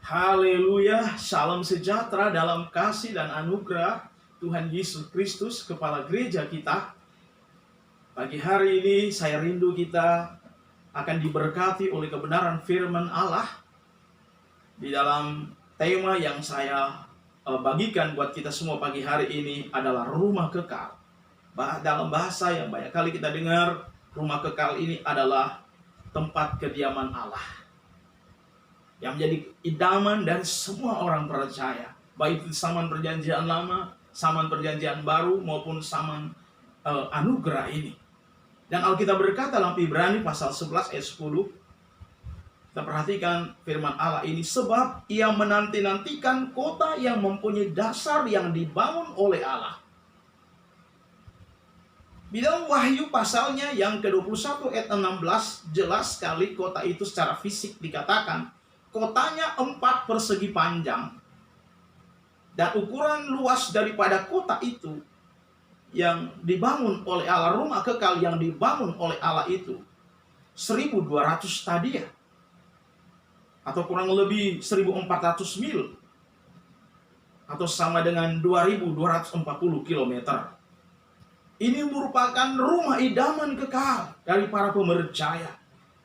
Haleluya, salam sejahtera dalam kasih dan anugerah Tuhan Yesus Kristus, Kepala Gereja kita. Pagi hari ini saya rindu kita akan diberkati oleh kebenaran firman Allah di dalam tema yang saya bagikan buat kita semua pagi hari ini adalah rumah kekal. Dalam bahasa yang banyak kali kita dengar, rumah kekal ini adalah tempat kediaman Allah yang menjadi idaman dari semua orang percaya, baik itu zaman perjanjian lama, zaman perjanjian baru, maupun zaman anugerah ini. Dan Alkitab berkata dalam Ibrani pasal 11 ayat 10, kita perhatikan firman Allah ini, sebab ia menanti-nantikan kota yang mempunyai dasar yang dibangun oleh Allah. Di dalam Wahyu pasalnya yang ke-21 ayat 16, jelas sekali kota itu secara fisik dikatakan, kotanya 4 persegi panjang, dan ukuran luas daripada kota itu yang dibangun oleh Allah, rumah kekal yang dibangun oleh Allah itu 1.200 stadia, atau kurang lebih 1.400 mil, atau sama dengan 2.240 kilometer. Ini merupakan rumah idaman kekal dari para pemercaya,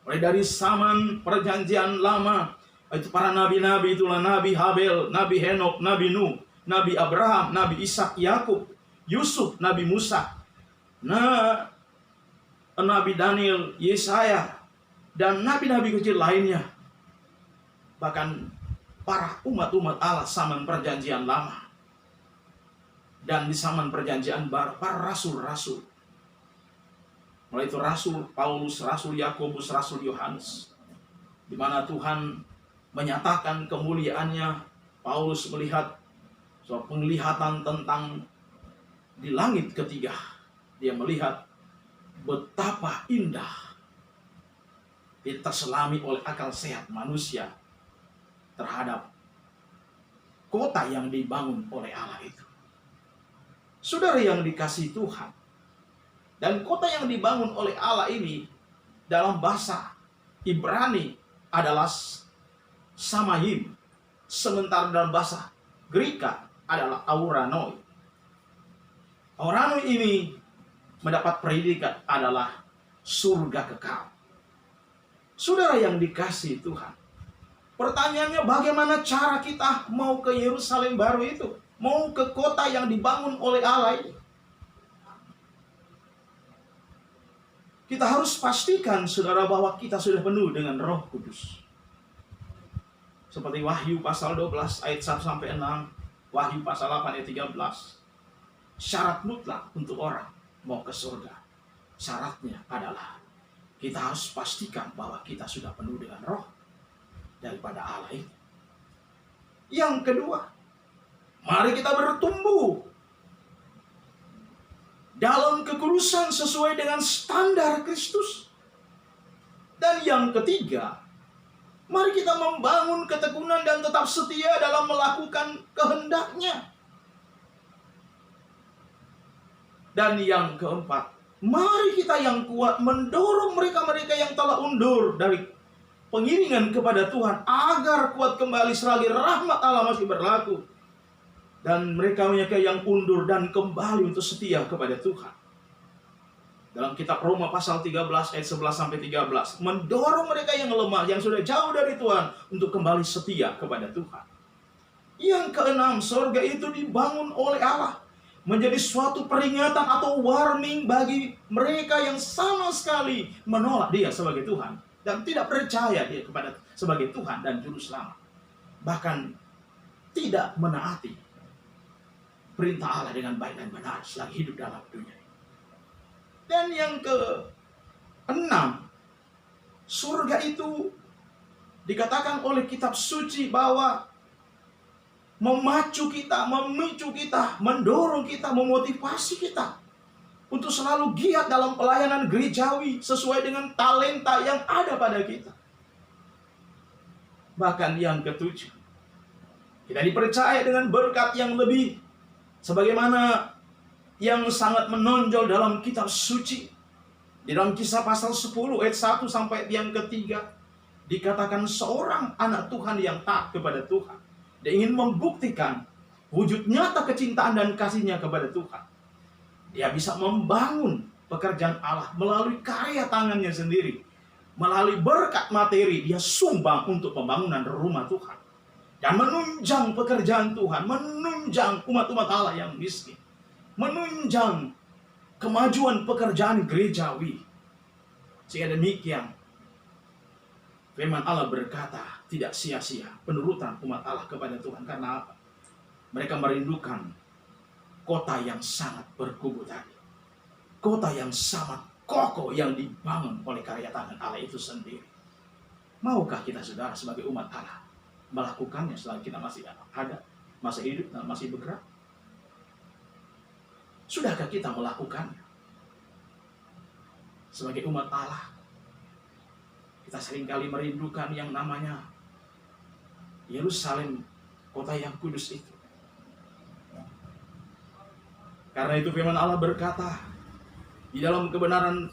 mulai dari zaman perjanjian lama. Itu para nabi-nabi, itulah Nabi Habel, Nabi Henok, Nabi Nuh, Nabi Abraham, Nabi Ishak, Yakub, Yusuf, Nabi Musa, Nabi Daniel, Yesaya, dan nabi-nabi kecil lainnya. Bahkan para umat-umat Allah zaman perjanjian lama dan di zaman perjanjian baru, para rasul-rasul. Mulai itu Rasul Paulus, Rasul Yakobus, Rasul Yohanes, di mana Tuhan menyatakan kemuliaannya. Paulus melihat suatu penglihatan tentang di langit ketiga. Dia melihat betapa indah terselami oleh akal sehat manusia terhadap kota yang dibangun oleh Allah itu. Saudara yang dikasihi Tuhan, dan kota yang dibangun oleh Allah ini dalam bahasa Ibrani adalah Samayim, sementara dalam bahasa Greka adalah Auranoi. Auranoi ini mendapat predikat adalah surga kekal. Saudara yang dikasihi Tuhan, pertanyaannya bagaimana cara kita mau ke Yerusalem baru itu, mau ke kota yang dibangun oleh Allah ini? Kita harus pastikan, saudara, bahwa kita sudah penuh dengan Roh Kudus. Seperti Wahyu pasal 12 ayat 1 sampai 6, Wahyu pasal 8 ayat 13. Syarat mutlak untuk orang mau ke surga, syaratnya adalah kita harus pastikan bahwa kita sudah penuh dengan roh daripada Allah itu. Yang kedua, mari kita bertumbuh dalam kekudusan sesuai dengan standar Kristus. Dan yang ketiga, mari kita membangun ketekunan dan tetap setia dalam melakukan kehendak-Nya. Dan yang keempat, mari kita yang kuat mendorong mereka-mereka yang telah undur dari pengiringan kepada Tuhan agar kuat kembali selagi rahmat Allah masih berlaku. Dan mereka-mereka yang undur dan kembali untuk setia kepada Tuhan. Dalam kitab Roma pasal 13 ayat 11 sampai 13, mendorong mereka yang lemah, yang sudah jauh dari Tuhan, untuk kembali setia kepada Tuhan. Yang keenam, surga itu dibangun oleh Allah menjadi suatu peringatan atau warning bagi mereka yang sama sekali menolak Dia sebagai Tuhan dan tidak percaya Dia kepada sebagai Tuhan dan Juru Selamat, bahkan tidak menaati perintah Allah dengan baik dan benar selagi hidup dalam dunia. Dan yang ke-6, surga itu dikatakan oleh kitab suci bahwa memacu kita, memicu kita, mendorong kita, memotivasi kita untuk selalu giat dalam pelayanan gerejawi sesuai dengan talenta yang ada pada kita. Bahkan yang ke-7, kita dipercaya dengan berkat yang lebih, sebagaimana yang sangat menonjol dalam kitab suci. Di dalam Kisah pasal 10 ayat 1 sampai yang ketiga, dikatakan seorang anak Tuhan yang taat kepada Tuhan. Dia ingin membuktikan wujud nyata kecintaan dan kasihnya kepada Tuhan. Dia bisa membangun pekerjaan Allah melalui karya tangannya sendiri. Melalui berkat materi, dia sumbang untuk pembangunan rumah Tuhan. Dan menunjang pekerjaan Tuhan, menunjang umat-umat Allah yang miskin. Menunjang kemajuan pekerjaan gerejawi. Sehingga demikian, firman Allah berkata, tidak sia-sia penurutan umat Allah kepada Tuhan. Karena apa? Mereka merindukan kota yang sangat berkubu tadi. Kota yang sangat kokoh yang dibangun oleh karya tangan Allah itu sendiri. Maukah kita, saudara, sebagai umat Allah melakukannya selama kita masih ada, masih hidup, dan masih bergerak? Sudahkah kita melakukannya? Sebagai umat Allah, kita seringkali merindukan yang namanya Yerusalem, kota yang kudus itu. Karena itu firman Allah berkata, di dalam kebenaran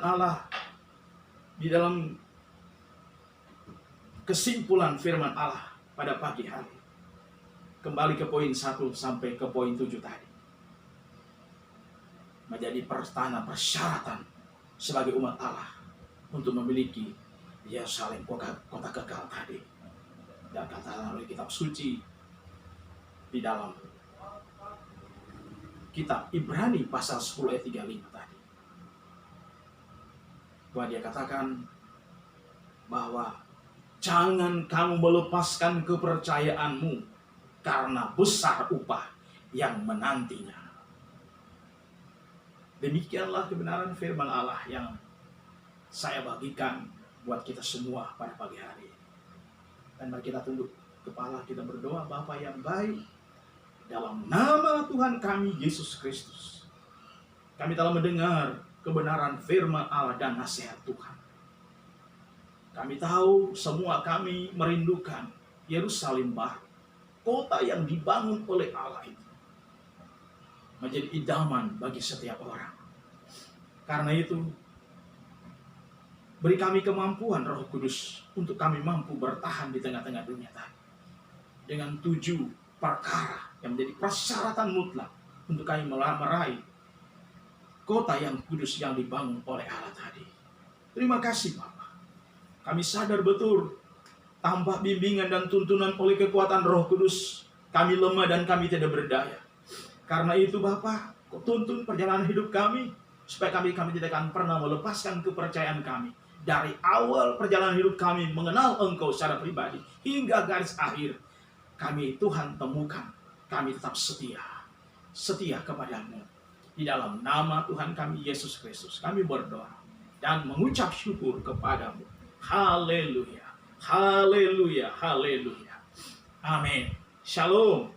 Allah, di dalam kesimpulan firman Allah pada pagi hari, kembali ke poin 1 sampai ke poin 7 tadi, menjadi persyaratan sebagai umat Allah untuk memiliki Yerusalem, kota kekal tadi. Dan kata oleh kitab suci di dalam kitab Ibrani pasal 10 ayat 35 tadi, bahwa dia katakan bahwa jangan kamu melepaskan kepercayaanmu karena besar upah yang menantinya. Demikianlah kebenaran firman Allah yang saya bagikan buat kita semua pada pagi hari. Dan mari kita tunduk kepala, kita berdoa. Bapa yang baik, dalam nama Tuhan kami Yesus Kristus, kami telah mendengar kebenaran firman Allah dan nasihat Tuhan. Kami tahu semua kami merindukan Yerusalem baru, kota yang dibangun oleh Allah itu menjadi idaman bagi setiap orang. Karena itu, beri kami kemampuan Roh Kudus untuk kami mampu bertahan di tengah-tengah dunia tadi, dengan 7 perkara yang menjadi persyaratan mutlak untuk kami meraih kota yang kudus yang dibangun oleh Allah tadi. Terima kasih Bapak. Kami sadar betul, tanpa bimbingan dan tuntunan oleh kekuatan Roh Kudus, kami lemah dan kami tidak berdaya. Karena itu Bapak, tuntun perjalanan hidup kami, supaya kami tidak akan pernah melepaskan kepercayaan kami. Dari awal perjalanan hidup kami mengenal Engkau secara pribadi, hingga garis akhir, kami Tuhan temukan, kami tetap setia kepadamu. Di dalam nama Tuhan kami Yesus Kristus, kami berdoa dan mengucap syukur kepadamu. Haleluya, haleluya, haleluya. Amin. Shalom.